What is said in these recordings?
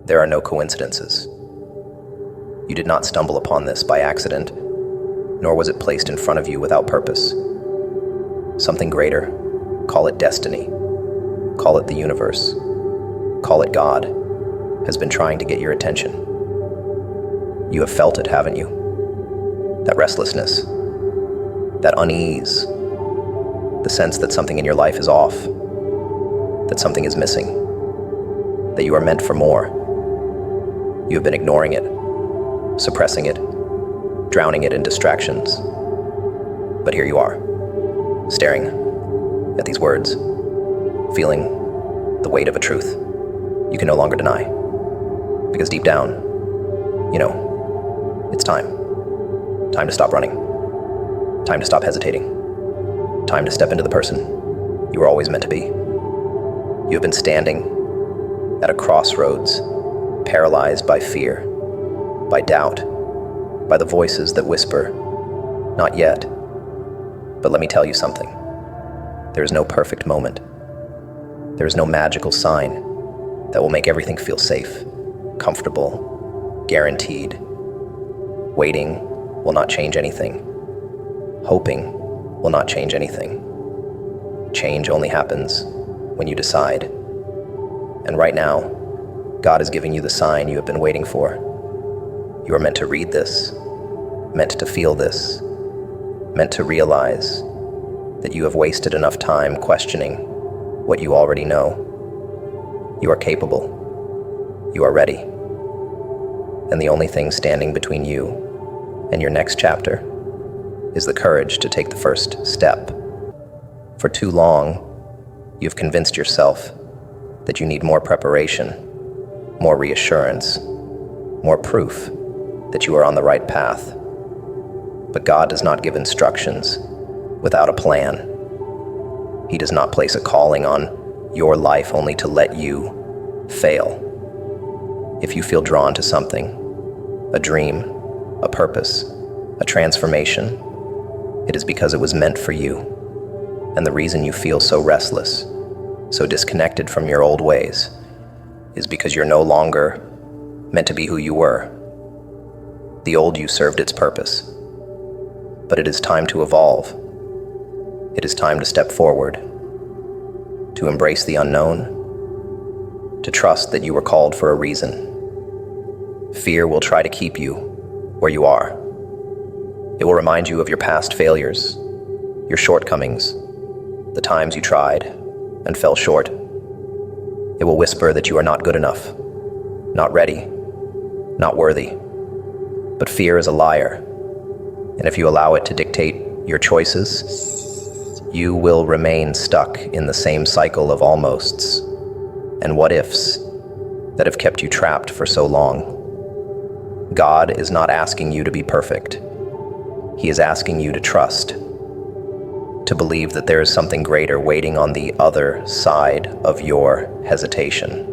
There are no coincidences. You did not stumble upon this by accident, nor was it placed in front of you without purpose. Something greater, call it destiny, call it the universe, call it God, has been trying to get your attention. You have felt it, haven't you? That restlessness, that unease, the sense that something in your life is off, that something is missing, that you are meant for more. You have been ignoring it, suppressing it, drowning it in distractions. But here you are, staring at these words, feeling the weight of a truth you can no longer deny. Because deep down, you know, it's time. Time to stop running. Time to stop hesitating. Time to step into the person you were always meant to be. You have been standing at a crossroads, paralyzed by fear, by doubt, by the voices that whisper, "Not yet." But let me tell you something. There is no perfect moment. There is no magical sign that will make everything feel safe, comfortable, guaranteed. Waiting will not change anything. Hoping will not change anything. Change only happens when you decide. And right now, God is giving you the sign you have been waiting for. You are meant to read this, meant to feel this, meant to realize that you have wasted enough time questioning what you already know. You are capable. You are ready. And the only thing standing between you and your next chapter is the courage to take the first step. For too long, you've convinced yourself that you need more preparation, more reassurance, more proof that you are on the right path. But God does not give instructions without a plan. He does not place a calling on your life only to let you fail. If you feel drawn to something, a dream, a purpose, a transformation, it is because it was meant for you. And the reason you feel so restless, so disconnected from your old ways, is because you're no longer meant to be who you were. The old you served its purpose. But it is time to evolve. It is time to step forward, to embrace the unknown, to trust that you were called for a reason. Fear will try to keep you where you are. It will remind you of your past failures, your shortcomings, the times you tried and fell short. It will whisper that you are not good enough, not ready, not worthy. But fear is a liar, and if you allow it to dictate your choices, you will remain stuck in the same cycle of almosts and what ifs that have kept you trapped for so long. God is not asking you to be perfect. He is asking you to trust, to believe that there is something greater waiting on the other side of your hesitation.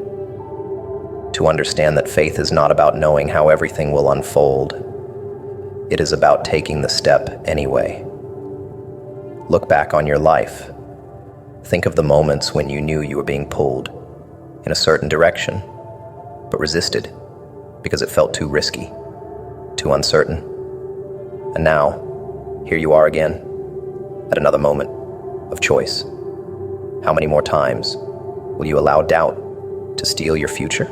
To understand that faith is not about knowing how everything will unfold. It is about taking the step anyway. Look back on your life. Think of the moments when you knew you were being pulled in a certain direction, but resisted because it felt too risky, too uncertain. And now, here you are again, at another moment of choice. How many more times will you allow doubt to steal your future?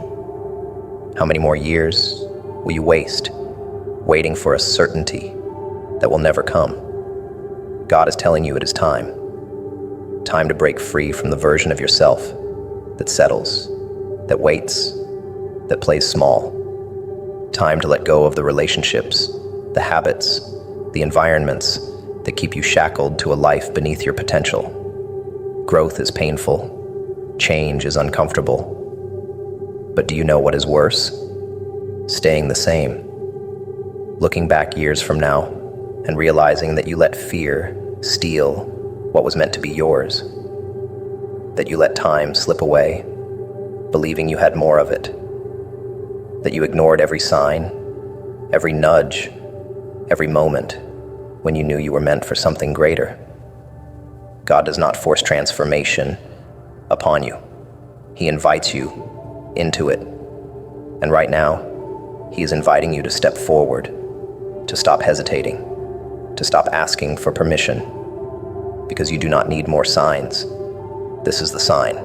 How many more years will you waste waiting for a certainty that will never come? God is telling you it is time. Time to break free from the version of yourself that settles, that waits, that plays small. Time to let go of the relationships, the habits, the environments that keep you shackled to a life beneath your potential. Growth is painful. Change is uncomfortable. But do you know what is worse? Staying the same. Looking back years from now and realizing that you let fear steal what was meant to be yours. That you let time slip away, believing you had more of it. That you ignored every sign, every nudge, every moment when you knew you were meant for something greater. God does not force transformation upon you. He invites you into it. And right now, he is inviting you to step forward, to stop hesitating, to stop asking for permission, because you do not need more signs. This is the sign.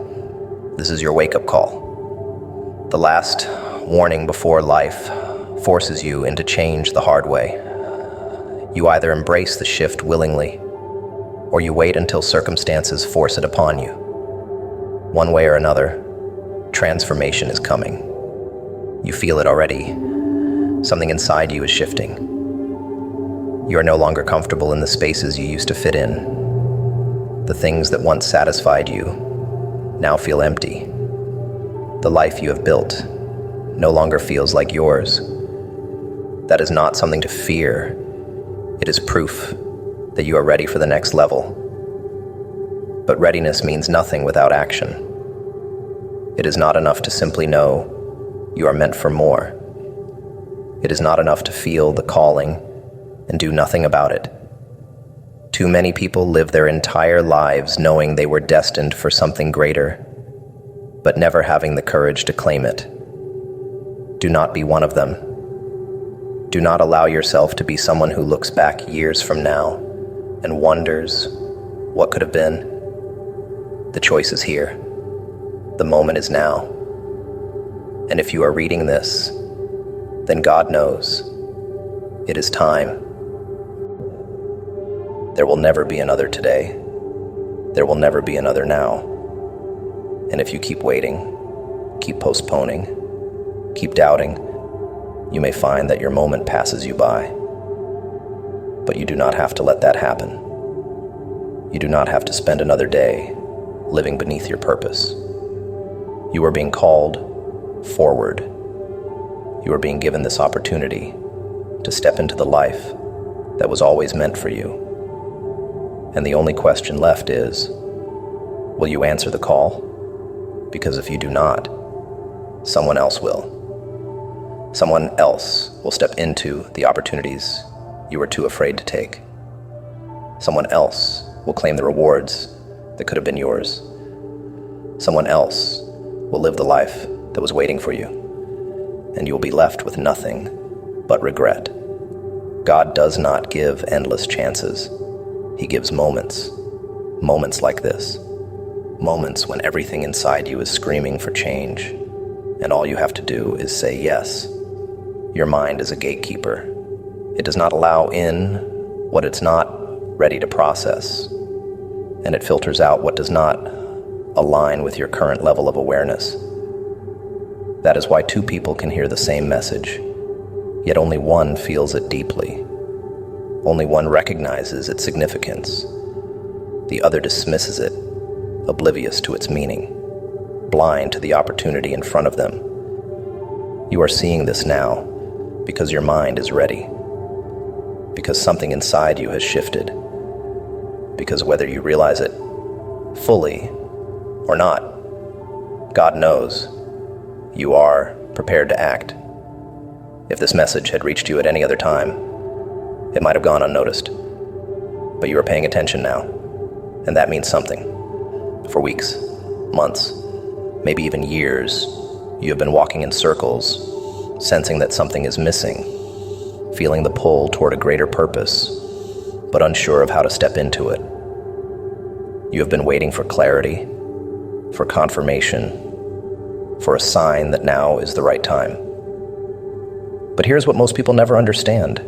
This is your wake-up call. The last warning before life forces you into change the hard way. You either embrace the shift willingly, or you wait until circumstances force it upon you. One way or another, transformation is coming. You feel it already. Something inside you is shifting. You are no longer comfortable in the spaces you used to fit in. The things that once satisfied you now feel empty. The life you have built no longer feels like yours. That is not something to fear. It is proof that you are ready for the next level. But readiness means nothing without action. It is not enough to simply know you are meant for more. It is not enough to feel the calling and do nothing about it. Too many people live their entire lives knowing they were destined for something greater, but never having the courage to claim it. Do not be one of them. Do not allow yourself to be someone who looks back years from now and wonders what could have been. The choice is here. The moment is now. And if you are reading this, then God knows it is time. There will never be another today. There will never be another now. And if you keep waiting, keep postponing, keep doubting, you may find that your moment passes you by. But you do not have to let that happen. You do not have to spend another day living beneath your purpose. You are being called forward. You are being given this opportunity to step into the life that was always meant for you. And the only question left is, will you answer the call? Because if you do not, someone else will. Someone else will step into the opportunities you were too afraid to take. Someone else will claim the rewards that could have been yours. Someone else will live the life that was waiting for you, and you will be left with nothing but regret. God does not give endless chances. He gives moments. Moments like this. Moments when everything inside you is screaming for change, and all you have to do is say yes. Your mind is a gatekeeper. It does not allow in what it's not ready to process, and it filters out what does not align with your current level of awareness. That is why two people can hear the same message, yet only one feels it deeply. Only one recognizes its significance. The other dismisses it, oblivious to its meaning, blind to the opportunity in front of them. You are seeing this now because your mind is ready, because something inside you has shifted, because whether you realize it fully or not, God knows you are prepared to act. If this message had reached you at any other time, it might have gone unnoticed, but you are paying attention now, and that means something. For weeks, months, maybe even years, you have been walking in circles, sensing that something is missing, feeling the pull toward a greater purpose, but unsure of how to step into it. You have been waiting for clarity, for confirmation, for a sign that now is the right time. But here's what most people never understand.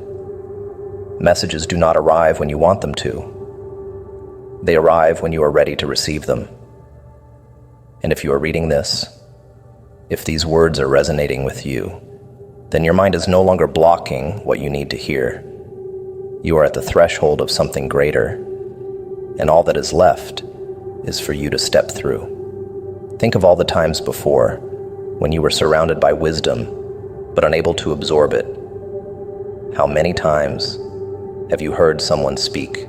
Messages do not arrive when you want them to. They arrive when you are ready to receive them. And if you are reading this, if these words are resonating with you, then your mind is no longer blocking what you need to hear. You are at the threshold of something greater, and all that is left is for you to step through. Think of all the times before when you were surrounded by wisdom, but unable to absorb it. How many times have you heard someone speak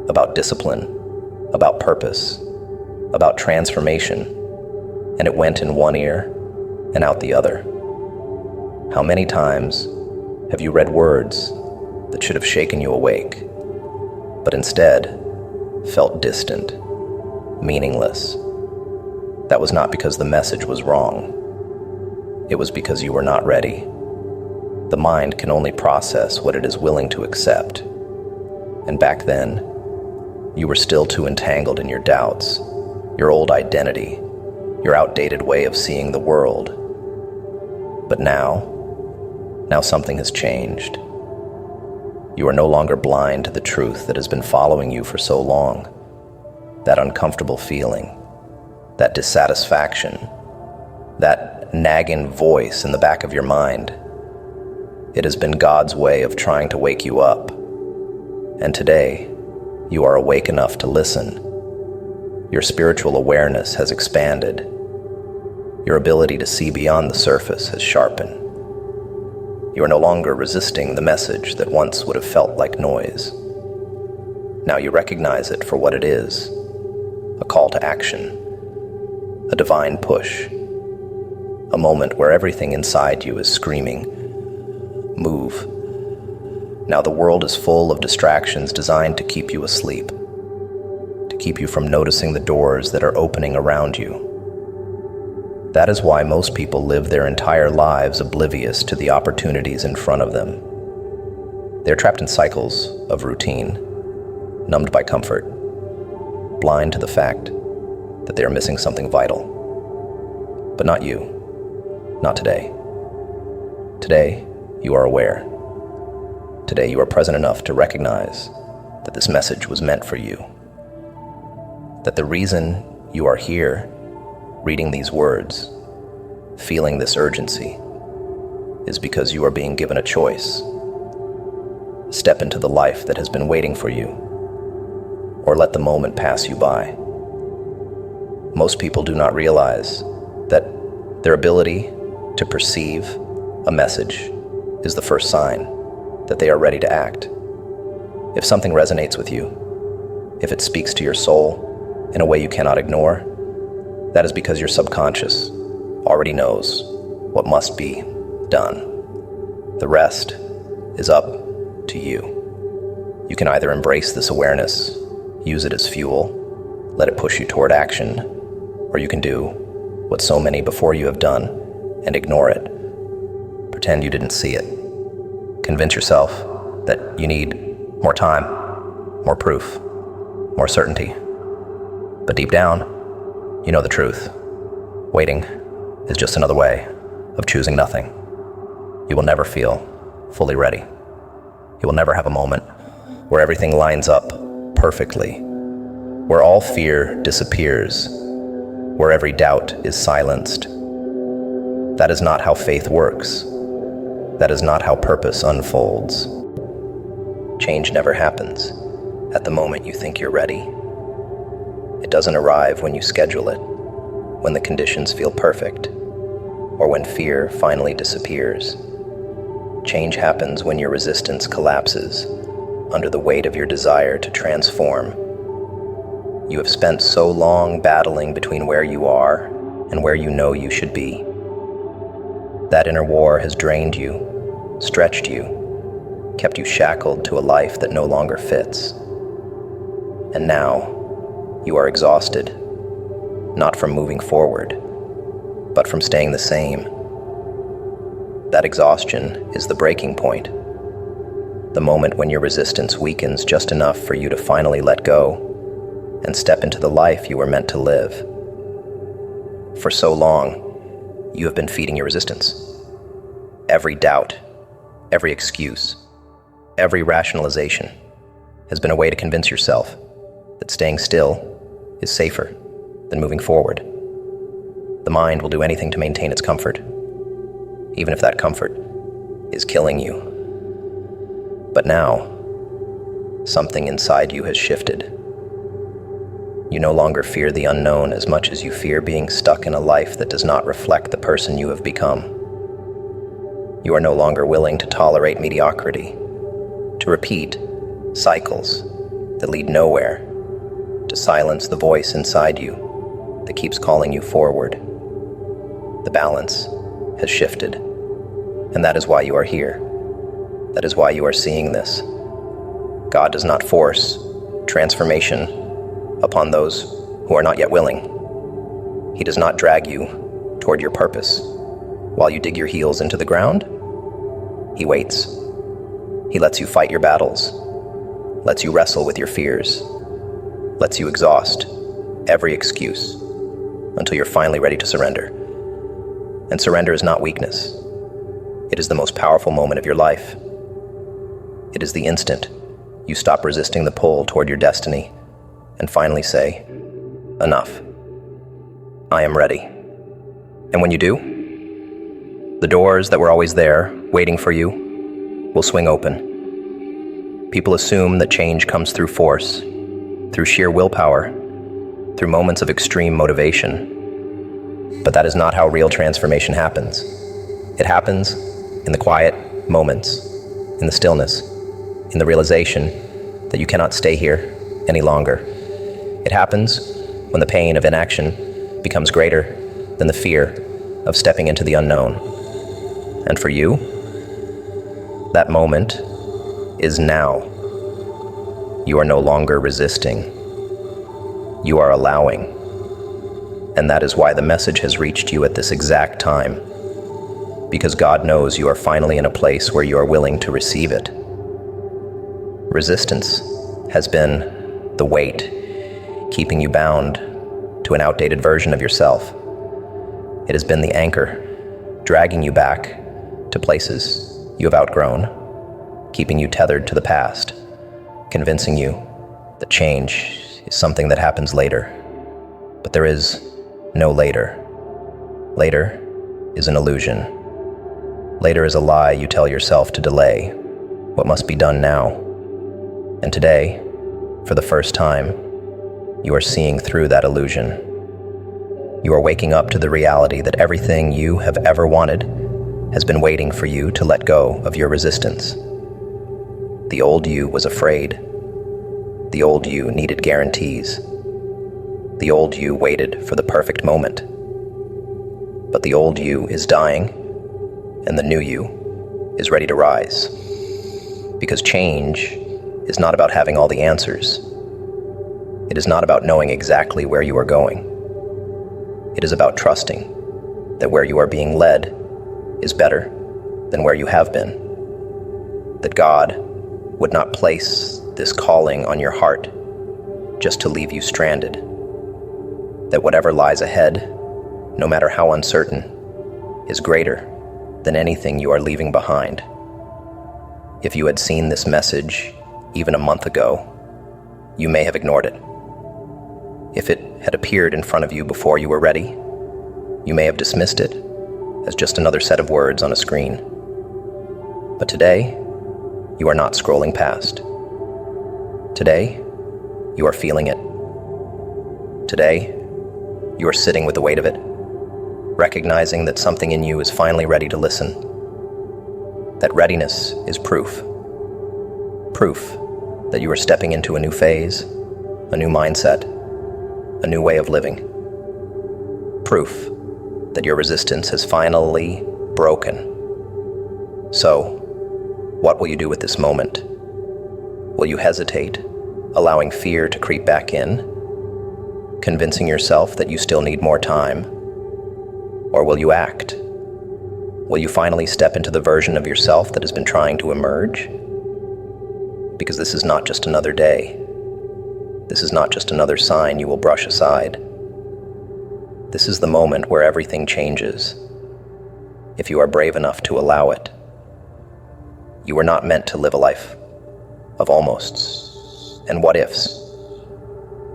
about discipline, about purpose, about transformation, and it went in one ear and out the other? How many times have you read words that should have shaken you awake, but instead felt distant, meaningless? That was not because the message was wrong. it was because you were not ready. The mind can only process what it is willing to accept. And back then, you were still too entangled in your doubts, your old identity, your outdated way of seeing the world. But now something has changed. You are no longer blind to the truth that has been following you for so long. That uncomfortable feeling, that dissatisfaction, that nagging voice in the back of your mind. It has been God's way of trying to wake you up. And today, you are awake enough to listen. Your spiritual awareness has expanded. Your ability to see beyond the surface has sharpened. You are no longer resisting the message that once would have felt like noise. Now you recognize it for what it is, a call to action, a divine push, a moment where everything inside you is screaming, move. Now the world is full of distractions designed to keep you asleep, to keep you from noticing the doors that are opening around you. That is why most people live their entire lives oblivious to the opportunities in front of them. They're trapped in cycles of routine, numbed by comfort, blind to the fact that they are missing something vital. But not you, not today. Today, you are aware. Today, you are present enough to recognize that this message was meant for you. That the reason you are here, reading these words, feeling this urgency, is because you are being given a choice. Step into the life that has been waiting for you, or let the moment pass you by. Most people do not realize that their ability to perceive a message is the first sign that they are ready to act. If something resonates with you, if it speaks to your soul in a way you cannot ignore, that is because your subconscious already knows what must be done. The rest is up to you. You can either embrace this awareness, use it as fuel, let it push you toward action, or you can do what so many before you have done and ignore it. Pretend you didn't see it. Convince yourself that you need more time, more proof, more certainty. But deep down, you know the truth. Waiting is just another way of choosing nothing. You will never feel fully ready. You will never have a moment where everything lines up perfectly, where all fear disappears, where every doubt is silenced. That is not how faith works. That is not how purpose unfolds. Change never happens at the moment you think you're ready. It doesn't arrive when you schedule it, when the conditions feel perfect, or when fear finally disappears. Change happens when your resistance collapses under the weight of your desire to transform. You have spent so long battling between where you are and where you know you should be. That inner war has drained you, stretched you, kept you shackled to a life that no longer fits. And now, you are exhausted, not from moving forward, but from staying the same. That exhaustion is the breaking point, the moment when your resistance weakens just enough for you to finally let go and step into the life you were meant to live. For so long, you have been feeding your resistance. Every doubt, every excuse, every rationalization has been a way to convince yourself that staying still is safer than moving forward. The mind will do anything to maintain its comfort, even if that comfort is killing you. But now, something inside you has shifted. You no longer fear the unknown as much as you fear being stuck in a life that does not reflect the person you have become. You are no longer willing to tolerate mediocrity, to repeat cycles that lead nowhere, to silence the voice inside you that keeps calling you forward. The balance has shifted, and that is why you are here. That is why you are seeing this. God does not force transformation upon those who are not yet willing. He does not drag you toward your purpose. While you dig your heels into the ground, he waits. He lets you fight your battles, lets you wrestle with your fears, lets you exhaust every excuse until you're finally ready to surrender. And surrender is not weakness. It is the most powerful moment of your life. It is the instant you stop resisting the pull toward your destiny and finally say, enough. I am ready. And when you do, the doors that were always there, waiting for you, will swing open. People assume that change comes through force, through sheer willpower, through moments of extreme motivation. But that is not how real transformation happens. It happens in the quiet moments, in the stillness, in the realization that you cannot stay here any longer. It happens when the pain of inaction becomes greater than the fear of stepping into the unknown. And for you, that moment is now. You are no longer resisting. You are allowing. And that is why the message has reached you at this exact time. Because God knows you are finally in a place where you are willing to receive it. Resistance has been the weight keeping you bound to an outdated version of yourself. It has been the anchor dragging you back to places you have outgrown, keeping you tethered to the past, convincing you that change is something that happens later. But there is no later. Later is an illusion. Later is a lie you tell yourself to delay what must be done now. And today, for the first time, you are seeing through that illusion. You are waking up to the reality that everything you have ever wanted has been waiting for you to let go of your resistance. The old you was afraid. The old you needed guarantees. The old you waited for the perfect moment. But the old you is dying, and the new you is ready to rise. Because change is not about having all the answers. It is not about knowing exactly where you are going. It is about trusting that where you are being led is better than where you have been. That God would not place this calling on your heart just to leave you stranded. That whatever lies ahead, no matter how uncertain, is greater than anything you are leaving behind. If you had seen this message even a month ago, you may have ignored it. If it had appeared in front of you before you were ready, you may have dismissed it as just another set of words on a screen. But today, you are not scrolling past. Today, you are feeling it. Today, you are sitting with the weight of it, recognizing that something in you is finally ready to listen. That readiness is proof. Proof that you are stepping into a new phase, a new mindset, a new way of living. Proof that your resistance has finally broken. So, what will you do with this moment? Will you hesitate, allowing fear to creep back in, convincing yourself that you still need more time? Or will you act? Will you finally step into the version of yourself that has been trying to emerge? Because this is not just another day. This is not just another sign you will brush aside. This is the moment where everything changes, if you are brave enough to allow it. You were not meant to live a life of almosts and what ifs.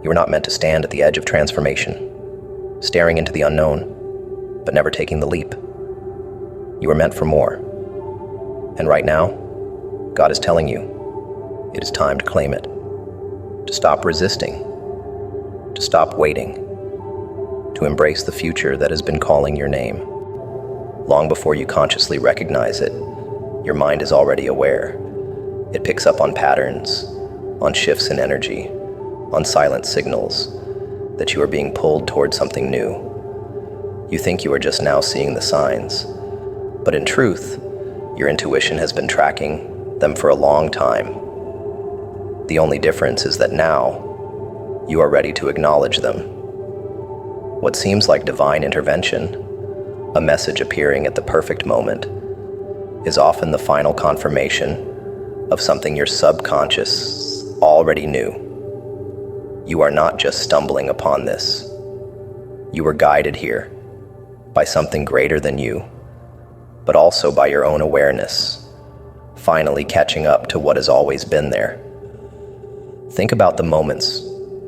You were not meant to stand at the edge of transformation, staring into the unknown, but never taking the leap. You were meant for more. And right now, God is telling you, it is time to claim it, to stop resisting, to stop waiting, to embrace the future that has been calling your name. Long before you consciously recognize it, your mind is already aware. It picks up on patterns, on shifts in energy, on silent signals that you are being pulled toward something new. You think you are just now seeing the signs, but in truth, your intuition has been tracking them for a long time. The only difference is that now you are ready to acknowledge them. What seems like divine intervention A message appearing at the perfect moment is often the final confirmation of something your subconscious already knew. You are not just stumbling upon this. You were guided here by something greater than you, but also by your own awareness, finally catching up to what has always been there. Think about the moments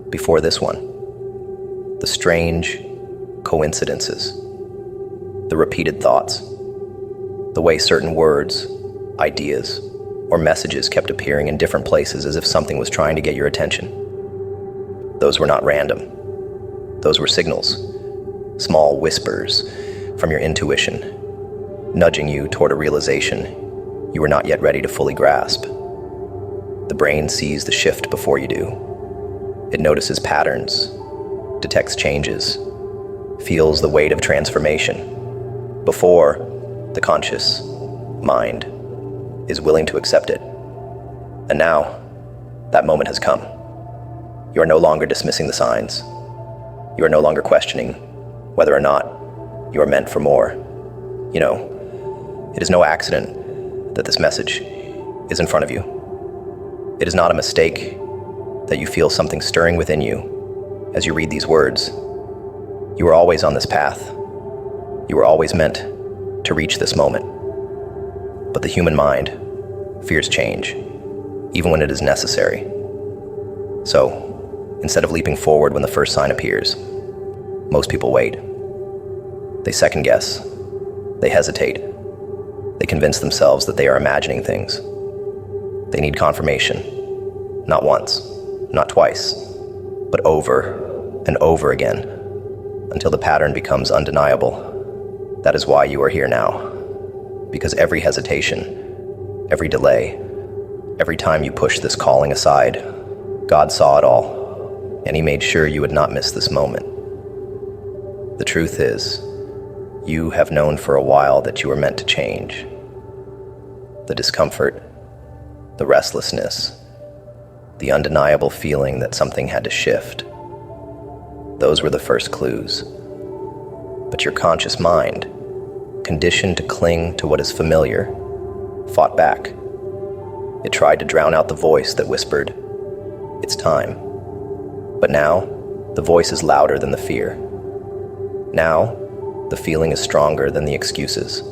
before this one, the strange coincidences, the repeated thoughts, the way certain words, ideas, or messages kept appearing in different places as if something was trying to get your attention. Those were not random. Those were signals, small whispers from your intuition, nudging you toward a realization you were not yet ready to fully grasp. The brain sees the shift before you do. It notices patterns, detects changes, feels the weight of transformation before the conscious mind is willing to accept it. And now, that moment has come. You are no longer dismissing the signs. You are no longer questioning whether or not you are meant for more. You know, it is no accident that this message is in front of you. It is not a mistake that you feel something stirring within you as you read these words. You were always on this path. You were always meant to reach this moment. But the human mind fears change, even when it is necessary. So, instead of leaping forward when the first sign appears, most people wait. They second guess. They hesitate. They convince themselves that they are imagining things. They need confirmation, not once, not twice, but over and over again, until the pattern becomes undeniable. That is why you are here now. Because every hesitation, every delay, every time you push this calling aside, God saw it all, and He made sure you would not miss this moment. The truth is, you have known for a while that you were meant to change. The discomfort, the restlessness, the undeniable feeling that something had to shift. Those were the first clues. But your conscious mind, conditioned to cling to what is familiar, fought back. It tried to drown out the voice that whispered, "It's time." But now, the voice is louder than the fear. Now, the feeling is stronger than the excuses.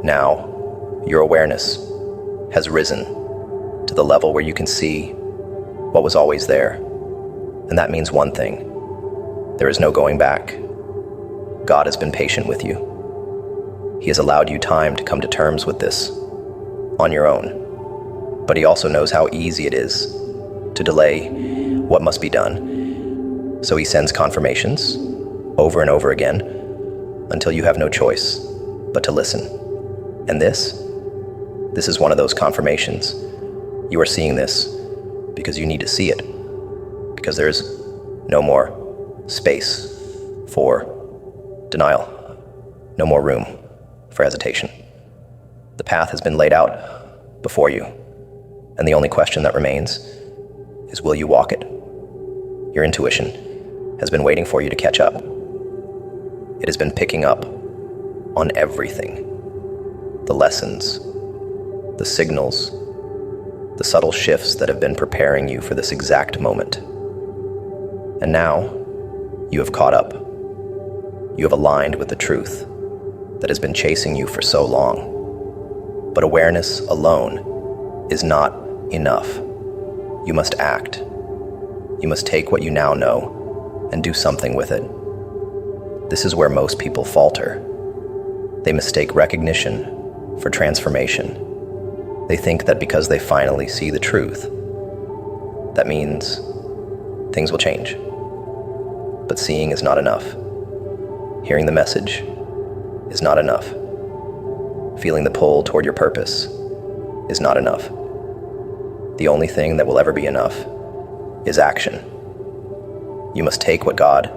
Now, your awareness has risen to the level where you can see what was always there. And that means one thing: there is no going back. God has been patient with you. He has allowed you time to come to terms with this on your own. But He also knows how easy it is to delay what must be done. So He sends confirmations over and over again until you have no choice but to listen. And this is one of those confirmations. You are seeing this because you need to see it, because there is no more space for denial, no more room for hesitation. The path has been laid out before you, and the only question that remains is, will you walk it? Your intuition has been waiting for you to catch up. It has been picking up on everything. The lessons, the signals, the subtle shifts that have been preparing you for this exact moment. And now, you have caught up. You have aligned with the truth that has been chasing you for so long. But awareness alone is not enough. You must act. You must take what you now know and do something with it. This is where most people falter. They mistake recognition for transformation. They think that because they finally see the truth, that means things will change. But seeing is not enough. Hearing the message is not enough. Feeling the pull toward your purpose is not enough. The only thing that will ever be enough is action. You must take what God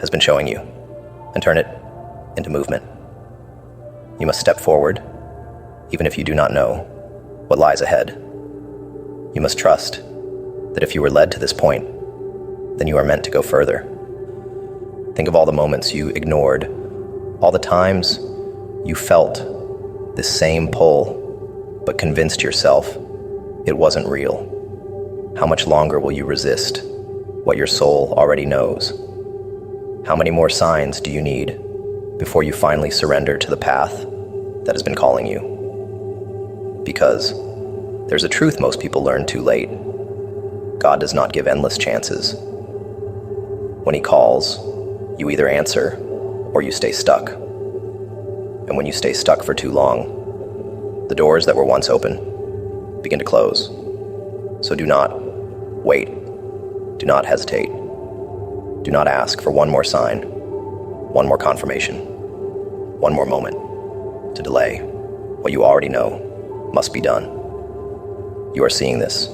has been showing you and turn it into movement. You must step forward, even if you do not know what lies ahead. You must trust that if you were led to this point, then you are meant to go further. Think of all the moments you ignored All the times you felt this same pull, but convinced yourself it wasn't real. How much longer will you resist what your soul already knows? How many more signs do you need before you finally surrender to the path that has been calling you? Because there's a truth most people learn too late. God does not give endless chances. When He calls, you either answer or you stay stuck. And when you stay stuck for too long, the doors that were once open begin to close. So do not wait. Do not hesitate. Do not ask for one more sign, one more confirmation, one more moment to delay what you already know must be done. You are seeing this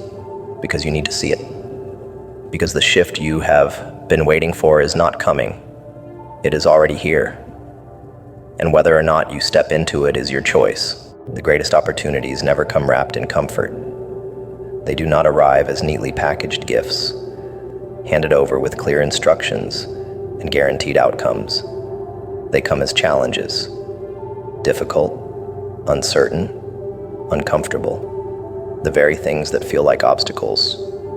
because you need to see it. Because the shift you have been waiting for is not coming. It is already here. And whether or not you step into it is your choice. The greatest opportunities never come wrapped in comfort. They do not arrive as neatly packaged gifts, handed over with clear instructions and guaranteed outcomes. They come as challenges, difficult, uncertain, uncomfortable. The very things that feel like obstacles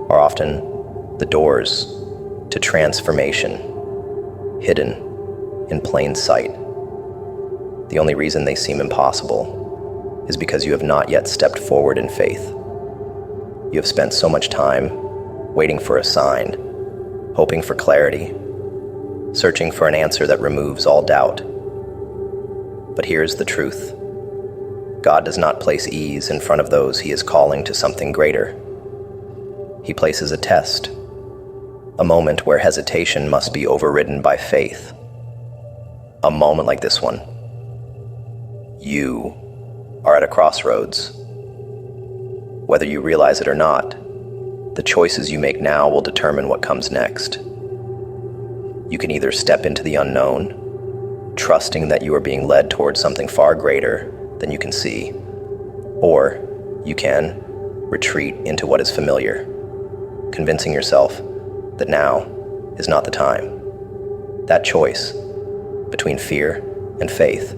are often the doors to transformation, hidden in plain sight. The only reason they seem impossible is because you have not yet stepped forward in faith. You have spent so much time waiting for a sign, hoping for clarity, searching for an answer that removes all doubt. But here's the truth. God does not place ease in front of those He is calling to something greater. He places a test, a moment where hesitation must be overridden by faith. A moment like this one. You are at a crossroads. Whether you realize it or not, the choices you make now will determine what comes next. You can either step into the unknown, trusting that you are being led towards something far greater than you can see, or you can retreat into what is familiar, convincing yourself that now is not the time. That choice between fear and faith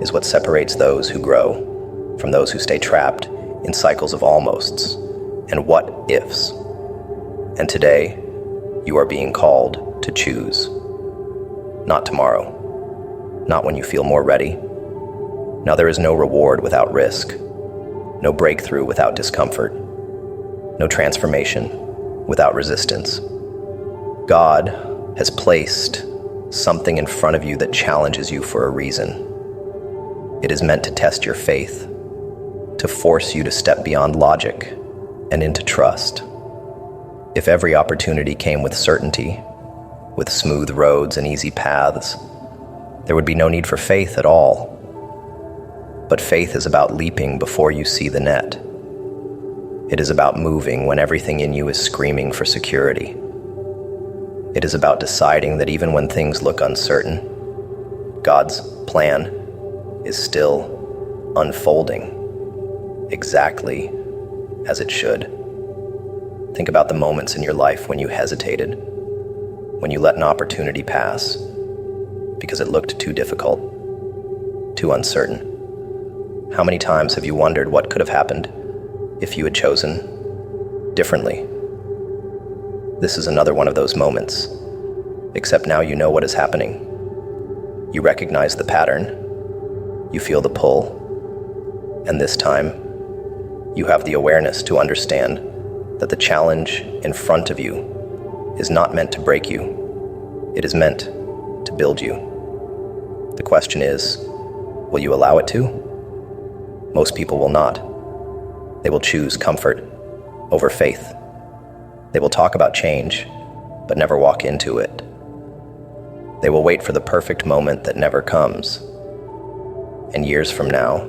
is what separates those who grow from those who stay trapped in cycles of almosts and what ifs. And today, you are being called to choose. Not tomorrow, not when you feel more ready. Now there is no reward without risk, no breakthrough without discomfort, no transformation without resistance. God has placed something in front of you that challenges you for a reason. It is meant to test your faith, to force you to step beyond logic and into trust. If every opportunity came with certainty, with smooth roads and easy paths, there would be no need for faith at all. But faith is about leaping before you see the net. It is about moving when everything in you is screaming for security. It is about deciding that even when things look uncertain, God's plan is still unfolding exactly as it should. Think about the moments in your life when you hesitated, when you let an opportunity pass because it looked too difficult, too uncertain. How many times have you wondered what could have happened if you had chosen differently? This is another one of those moments, except now you know what is happening. You recognize the pattern, you feel the pull, and this time, you have the awareness to understand that the challenge in front of you is not meant to break you. It is meant to build you. The question is, will you allow it to? Most people will not. They will choose comfort over faith. They will talk about change, but never walk into it. They will wait for the perfect moment that never comes. And years from now,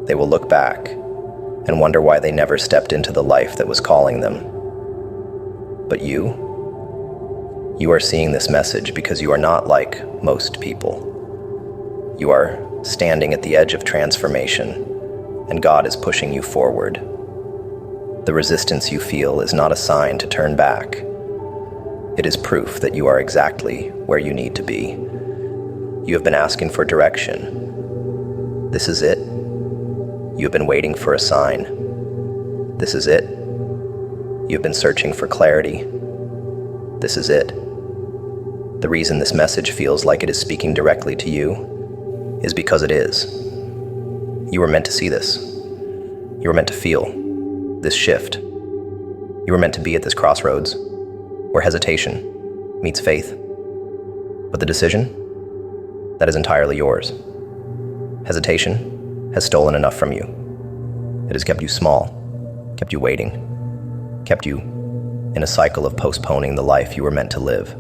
they will look back and wonder why they never stepped into the life that was calling them. But you are seeing this message because you are not like most people. You are standing at the edge of transformation, and God is pushing you forward. The resistance you feel is not a sign to turn back. It is proof that you are exactly where you need to be. You have been asking for direction. This is it. You have been waiting for a sign. This is it. You have been searching for clarity. This is it. The reason this message feels like it is speaking directly to you is because it is. You were meant to see this. You were meant to feel this shift. You were meant to be at this crossroads where hesitation meets faith. But the decision, that is entirely yours. Hesitation has stolen enough from you. It has kept you small, kept you waiting, kept you in a cycle of postponing the life you were meant to live.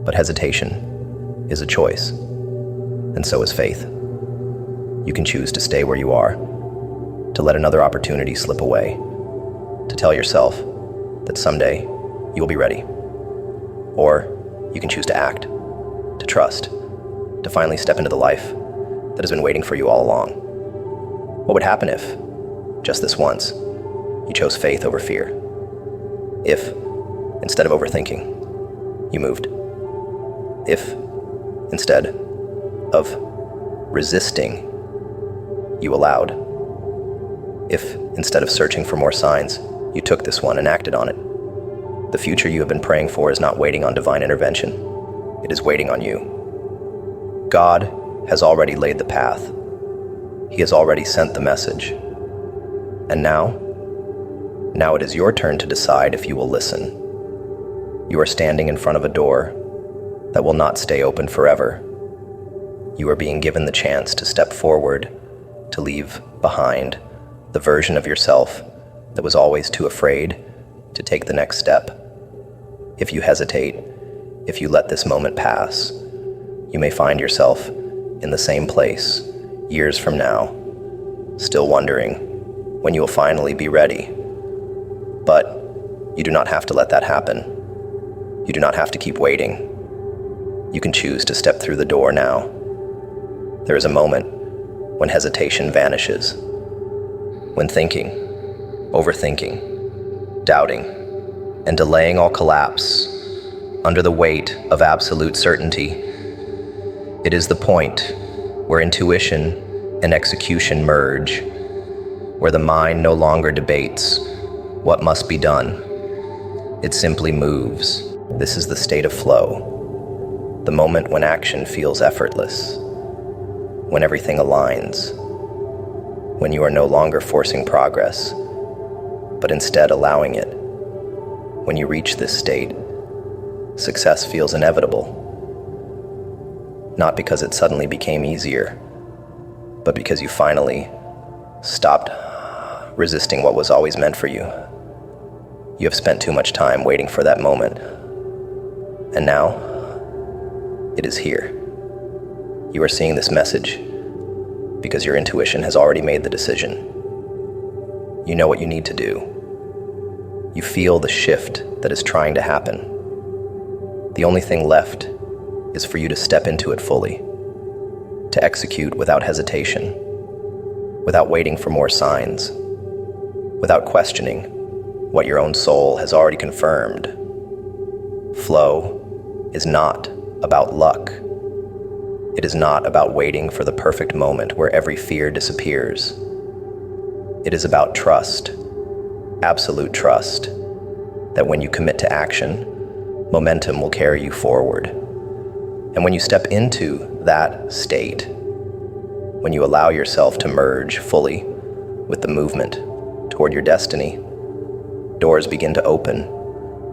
But hesitation is a choice, and so is faith. You can choose to stay where you are, to let another opportunity slip away, to tell yourself that someday you will be ready. Or you can choose to act, to trust, to finally step into the life that has been waiting for you all along. What would happen if, just this once, you chose faith over fear? If, instead of overthinking, you moved? If, instead of resisting, you allowed? If, instead of searching for more signs, you took this one and acted on it? The future you have been praying for is not waiting on divine intervention. It is waiting on you. God has already laid the path. He has already sent the message. And now it is your turn to decide if you will listen. You are standing in front of a door that will not stay open forever. You are being given the chance to step forward, to leave behind the version of yourself that was always too afraid to take the next step. If you hesitate, if you let this moment pass, you may find yourself in the same place years from now, still wondering when you will finally be ready. But you do not have to let that happen. You do not have to keep waiting. You can choose to step through the door now. There is a moment when hesitation vanishes, when thinking, overthinking, doubting, and delaying all collapse under the weight of absolute certainty. It is the point where intuition and execution merge, where the mind no longer debates what must be done. It simply moves. This is the state of flow, the moment when action feels effortless, when everything aligns, when you are no longer forcing progress, but instead allowing it. When you reach this state, success feels inevitable. Not because it suddenly became easier, but because you finally stopped resisting what was always meant for you. You have spent too much time waiting for that moment, and now it is here. You are seeing this message because your intuition has already made the decision. You know what you need to do. You feel the shift that is trying to happen. The only thing left is for you to step into it fully, to execute without hesitation, without waiting for more signs, without questioning what your own soul has already confirmed. Flow is not about luck. It is not about waiting for the perfect moment where every fear disappears. It is about trust, absolute trust, that when you commit to action, momentum will carry you forward. And when you step into that state, when you allow yourself to merge fully with the movement toward your destiny, doors begin to open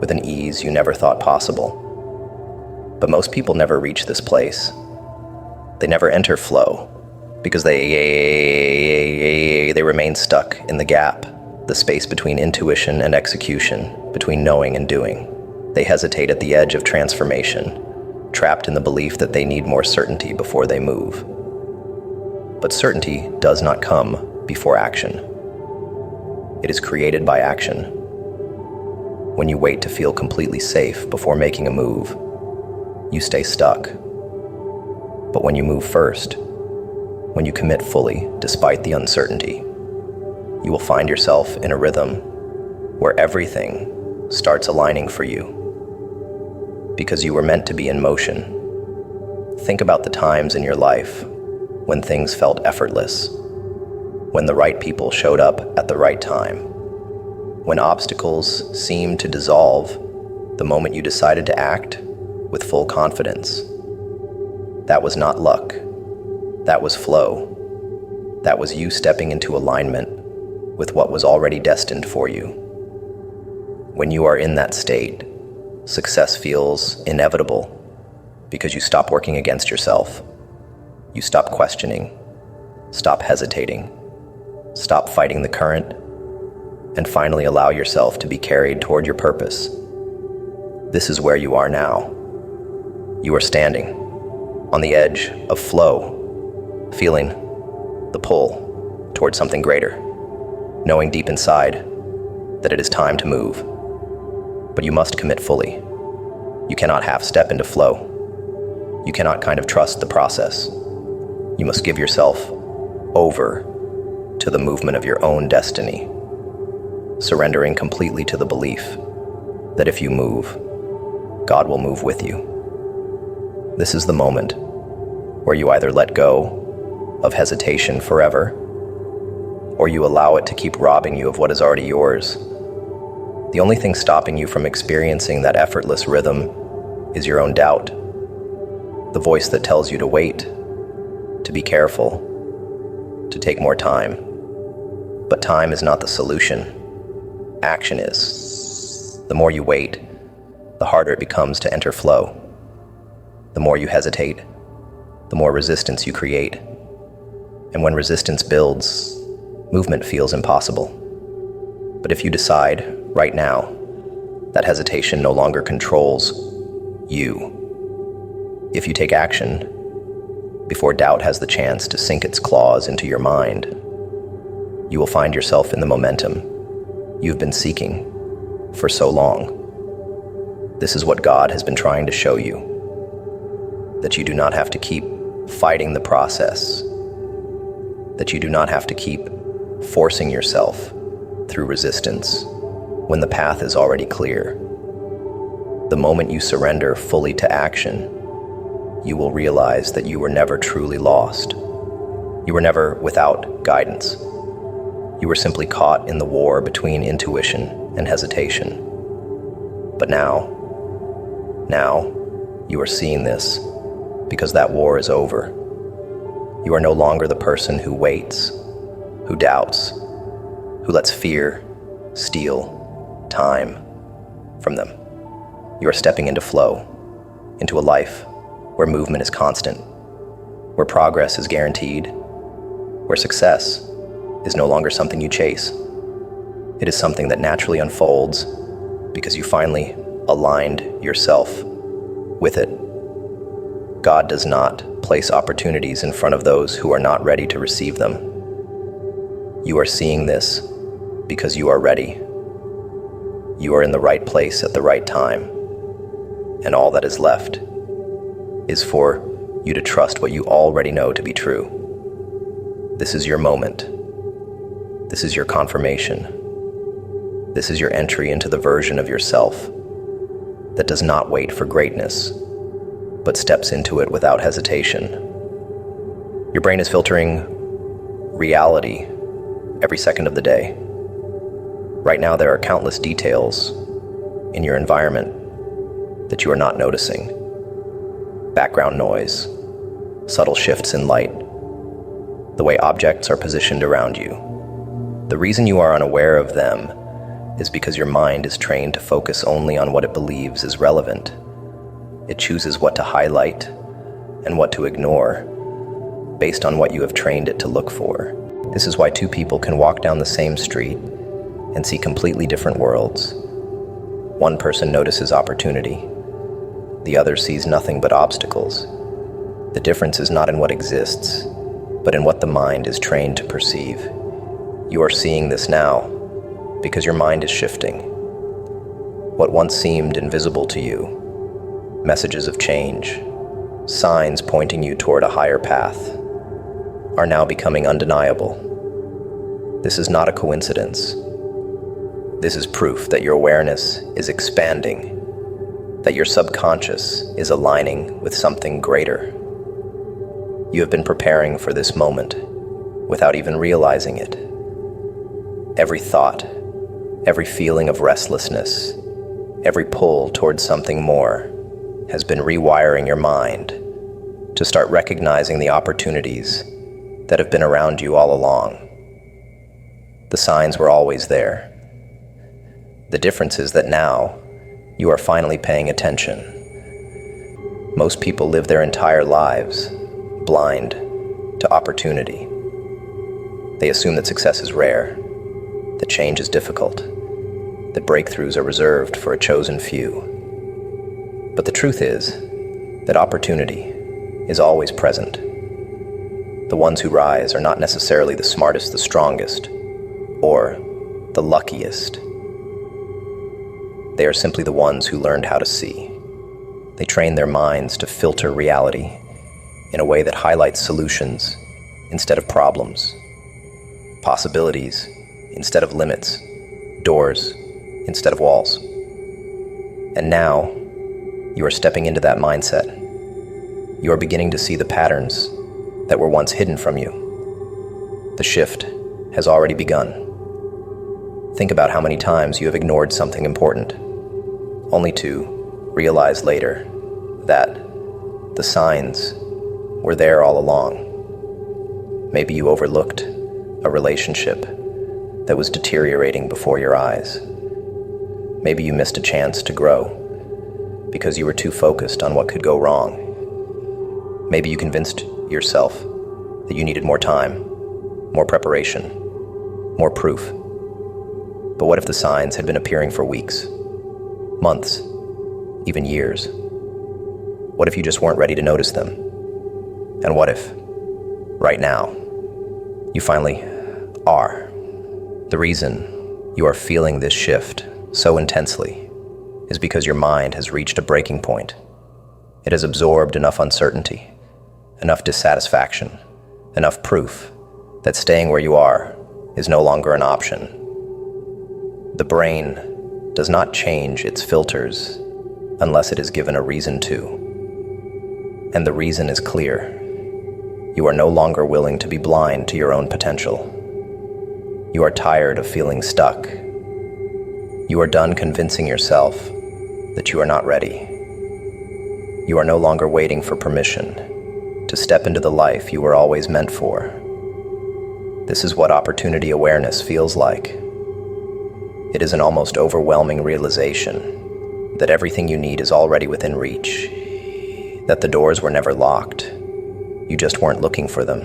with an ease you never thought possible. But most people never reach this place. They never enter flow because they remain stuck in the gap, the space between intuition and execution, between knowing and doing. They hesitate at the edge of transformation, trapped in the belief that they need more certainty before they move. But certainty does not come before action. It is created by action. When you wait to feel completely safe before making a move, you stay stuck. But when you move first, when you commit fully despite the uncertainty, you will find yourself in a rhythm where everything starts aligning for you. Because you were meant to be in motion. Think about the times in your life when things felt effortless, when the right people showed up at the right time, when obstacles seemed to dissolve the moment you decided to act with full confidence. That was not luck. That was flow. That was you stepping into alignment with what was already destined for you. When you are in that state, success feels inevitable because you stop working against yourself. You stop questioning, stop hesitating, stop fighting the current, and finally allow yourself to be carried toward your purpose. This is where you are now. You are standing on the edge of flow, feeling the pull toward something greater, knowing deep inside that it is time to move. But you must commit fully. You cannot half step into flow. You cannot kind of trust the process. You must give yourself over to the movement of your own destiny, surrendering completely to the belief that if you move, God will move with you. This is the moment where you either let go of hesitation forever, or you allow it to keep robbing you of what is already yours. The only thing stopping you from experiencing that effortless rhythm is your own doubt, the voice that tells you to wait, to be careful, to take more time. But time is not the solution. Action is. The more you wait, the harder it becomes to enter flow. The more you hesitate, the more resistance you create. And when resistance builds, movement feels impossible. But if you decide right now that hesitation no longer controls you, if you take action before doubt has the chance to sink its claws into your mind, you will find yourself in the momentum you've been seeking for so long. This is what God has been trying to show you, that you do not have to keep fighting the process, that you do not have to keep forcing yourself through resistance when the path is already clear. The moment you surrender fully to action, you will realize that you were never truly lost. You were never without guidance. You were simply caught in the war between intuition and hesitation. But now you are seeing this because that war is over. You are no longer the person who waits, who doubts, who lets fear steal time from them. You are stepping into flow, into a life where movement is constant, where progress is guaranteed, where success is no longer something you chase. It is something that naturally unfolds because you finally aligned yourself with it. God does not place opportunities in front of those who are not ready to receive them. You are seeing this because you are ready. You are in the right place at the right time, and all that is left is for you to trust what you already know to be true. This is your moment. This is your confirmation. This is your entry into the version of yourself that does not wait for greatness, but steps into it without hesitation. Your brain is filtering reality every second of the day. Right now, there are countless details in your environment that you are not noticing. Background noise, subtle shifts in light, the way objects are positioned around you. The reason you are unaware of them is because your mind is trained to focus only on what it believes is relevant. It chooses what to highlight and what to ignore based on what you have trained it to look for. This is why two people can walk down the same street and see completely different worlds. One person notices opportunity. The other sees nothing but obstacles. The difference is not in what exists, but in what the mind is trained to perceive. You are seeing this now because your mind is shifting. What once seemed invisible to you, messages of change, signs pointing you toward a higher path, are now becoming undeniable. This is not a coincidence. This is proof that your awareness is expanding, that your subconscious is aligning with something greater. You have been preparing for this moment without even realizing it. Every thought, every feeling of restlessness, every pull towards something more has been rewiring your mind to start recognizing the opportunities that have been around you all along. The signs were always there. The difference is that now you are finally paying attention. Most people live their entire lives blind to opportunity. They assume that success is rare, that change is difficult, that breakthroughs are reserved for a chosen few. But the truth is that opportunity is always present. The ones who rise are not necessarily the smartest, the strongest, or the luckiest. They are simply the ones who learned how to see. They train their minds to filter reality in a way that highlights solutions instead of problems, possibilities instead of limits, doors instead of walls. And now, you are stepping into that mindset. You are beginning to see the patterns that were once hidden from you. The shift has already begun. Think about how many times you have ignored something important, only to realize later that the signs were there all along. Maybe you overlooked a relationship that was deteriorating before your eyes. Maybe you missed a chance to grow because you were too focused on what could go wrong. Maybe you convinced yourself that you needed more time, more preparation, more proof. But what if the signs had been appearing for weeks, months, even years? What if you just weren't ready to notice them? And what if, right now, you finally are? The reason you are feeling this shift so intensely is because your mind has reached a breaking point. It has absorbed enough uncertainty, enough dissatisfaction, enough proof that staying where you are is no longer an option. The brain does not change its filters unless it is given a reason to. And the reason is clear. You are no longer willing to be blind to your own potential. You are tired of feeling stuck. You are done convincing yourself that you are not ready. You are no longer waiting for permission to step into the life you were always meant for. This is what opportunity awareness feels like. It is an almost overwhelming realization that everything you need is already within reach, that the doors were never locked, you just weren't looking for them,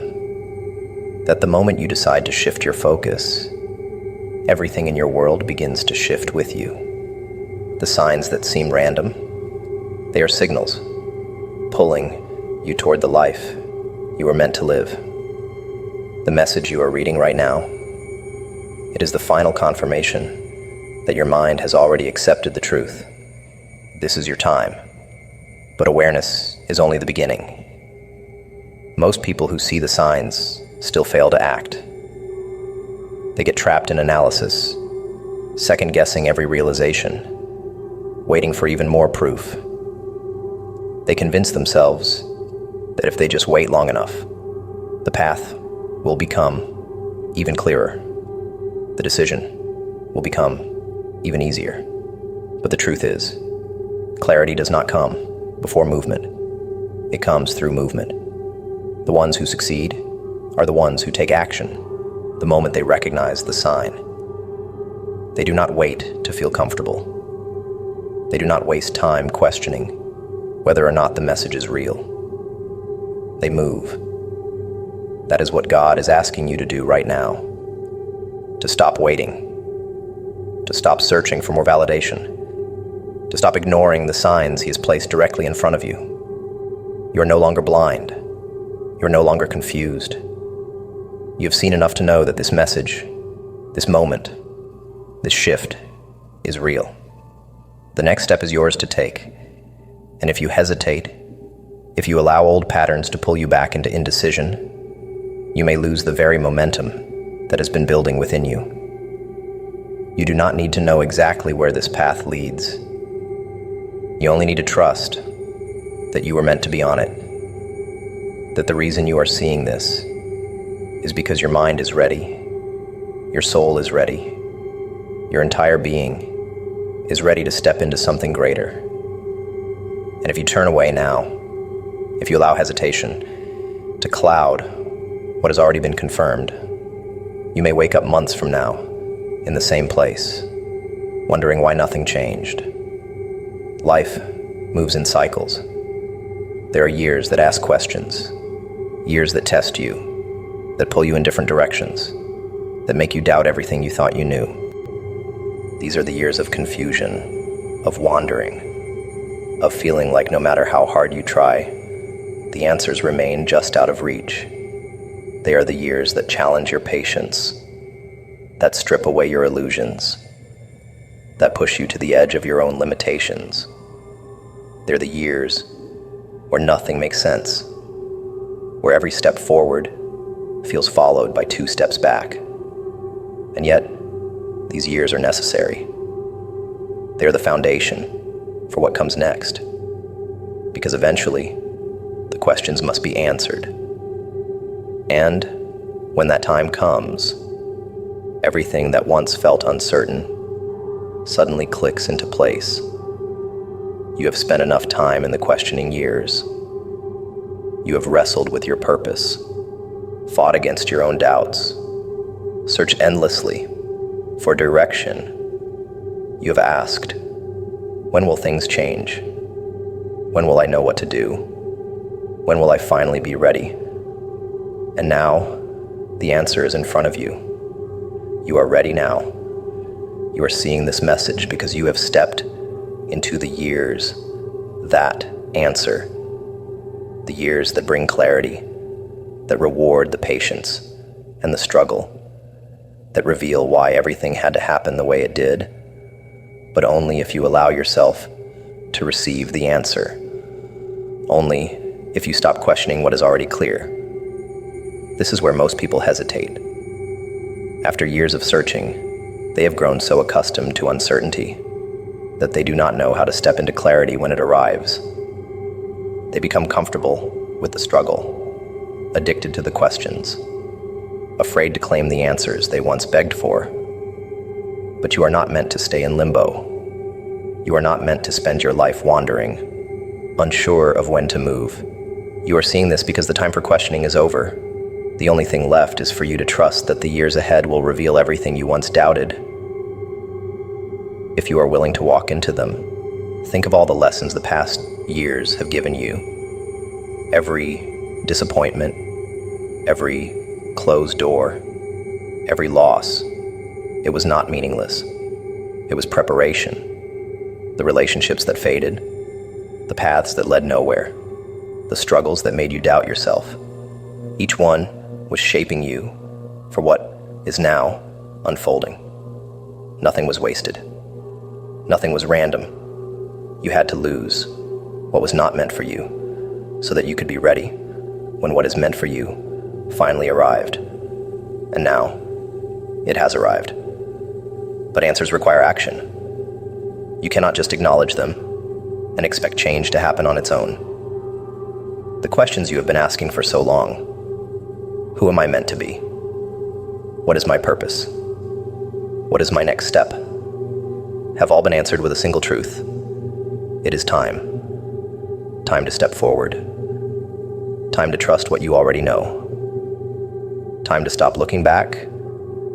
that the moment you decide to shift your focus, everything in your world begins to shift with you. The signs that seem random, they are signals, pulling you toward the life you were meant to live. The message you are reading right now, it is the final confirmation that your mind has already accepted the truth. This is your time, but awareness is only the beginning. Most people who see the signs still fail to act. They get trapped in analysis, second-guessing every realization, waiting for even more proof. They convince themselves that if they just wait long enough, the path will become even clearer. The decision will become even easier. But the truth is, clarity does not come before movement. It comes through movement. The ones who succeed are the ones who take action the moment they recognize the sign. They do not wait to feel comfortable. They do not waste time questioning whether or not the message is real. They move. That is what God is asking you to do right now. To stop waiting. To stop searching for more validation. To stop ignoring the signs He has placed directly in front of you. You are no longer blind. You are no longer confused. You have seen enough to know that this message, this moment, this shift is real. The next step is yours to take. And if you hesitate, if you allow old patterns to pull you back into indecision, you may lose the very momentum that has been building within you. You do not need to know exactly where this path leads. You only need to trust that you were meant to be on it. that the reason you are seeing this is because your mind is ready, your soul is ready, your entire being is ready to step into something greater. And if you turn away now, if you allow hesitation to cloud what has already been confirmed, you may wake up months from now in the same place, wondering why nothing changed. Life moves in cycles. There are years that ask questions, years that test you, that pull you in different directions, that make you doubt everything you thought you knew. These are the years of confusion, of wandering, of feeling like no matter how hard you try, the answers remain just out of reach. They are the years that challenge your patience, that strip away your illusions, that push you to the edge of your own limitations. They're the years where nothing makes sense, where every step forward feels followed by 2 steps back. And yet, these years are necessary. They are the foundation for what comes next, because eventually, the questions must be answered. And when that time comes, everything that once felt uncertain suddenly clicks into place. You have spent enough time in the questioning years. You have wrestled with your purpose, fought against your own doubts, searched endlessly for direction. You have asked, when will things change? When will I know what to do? When will I finally be ready? And now, the answer is in front of you. You are ready now. You are seeing this message because you have stepped into the years that answer. The years that bring clarity, that reward the patience and the struggle, that reveal why everything had to happen the way it did, but only if you allow yourself to receive the answer. Only if you stop questioning what is already clear. This is where most people hesitate. After years of searching, they have grown so accustomed to uncertainty that they do not know how to step into clarity when it arrives. They become comfortable with the struggle, addicted to the questions, afraid to claim the answers they once begged for. But you are not meant to stay in limbo. You are not meant to spend your life wandering, unsure of when to move. You are seeing this because the time for questioning is over. The only thing left is for you to trust that the years ahead will reveal everything you once doubted. If you are willing to walk into them, think of all the lessons the past years have given you. Every disappointment, every closed door, every loss. It was not meaningless. It was preparation. The relationships that faded, the paths that led nowhere, the struggles that made you doubt yourself. Each one was shaping you for what is now unfolding. Nothing was wasted. Nothing was random. You had to lose what was not meant for you so that you could be ready when what is meant for you finally arrived. And now, it has arrived. But answers require action. You cannot just acknowledge them and expect change to happen on its own. The questions you have been asking for so long: who am I meant to be? What is my purpose? What is my next step? Have all been answered with a single truth. It is time. Time to step forward. Time to trust what you already know. Time to stop looking back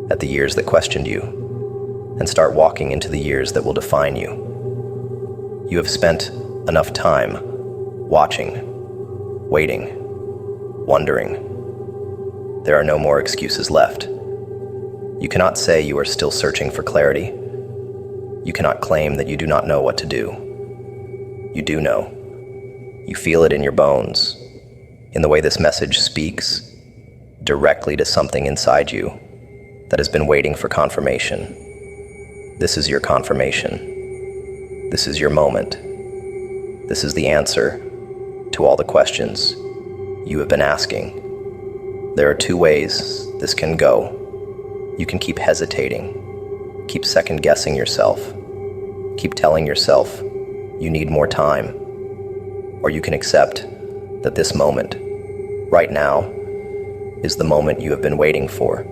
at the years that questioned you and start walking into the years that will define you. You have spent enough time watching, waiting, wondering. There are no more excuses left. You cannot say you are still searching for clarity. You cannot claim that you do not know what to do. You do know. You feel it in your bones, in the way this message speaks directly to something inside you that has been waiting for confirmation. This is your confirmation. This is your moment. This is the answer to all the questions you have been asking. There are 2 ways this can go. You can keep hesitating, keep second-guessing yourself, keep telling yourself you need more time, or you can accept that this moment Right now is the moment you have been waiting for,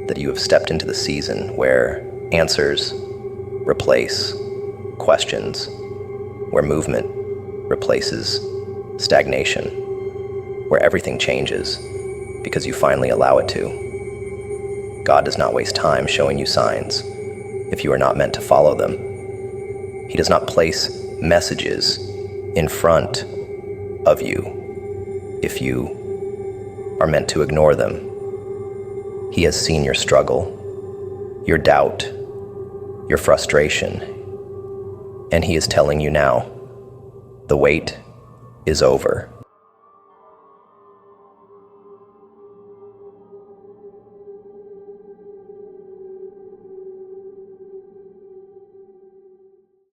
that you have stepped into the season where answers replace questions, where movement replaces stagnation, where everything changes because you finally allow it to. God does not waste time showing you signs if you are not meant to follow them. He does not place messages in front of you if you are meant to ignore them. He has seen your struggle, your doubt, your frustration, and he is telling you now, the wait is over.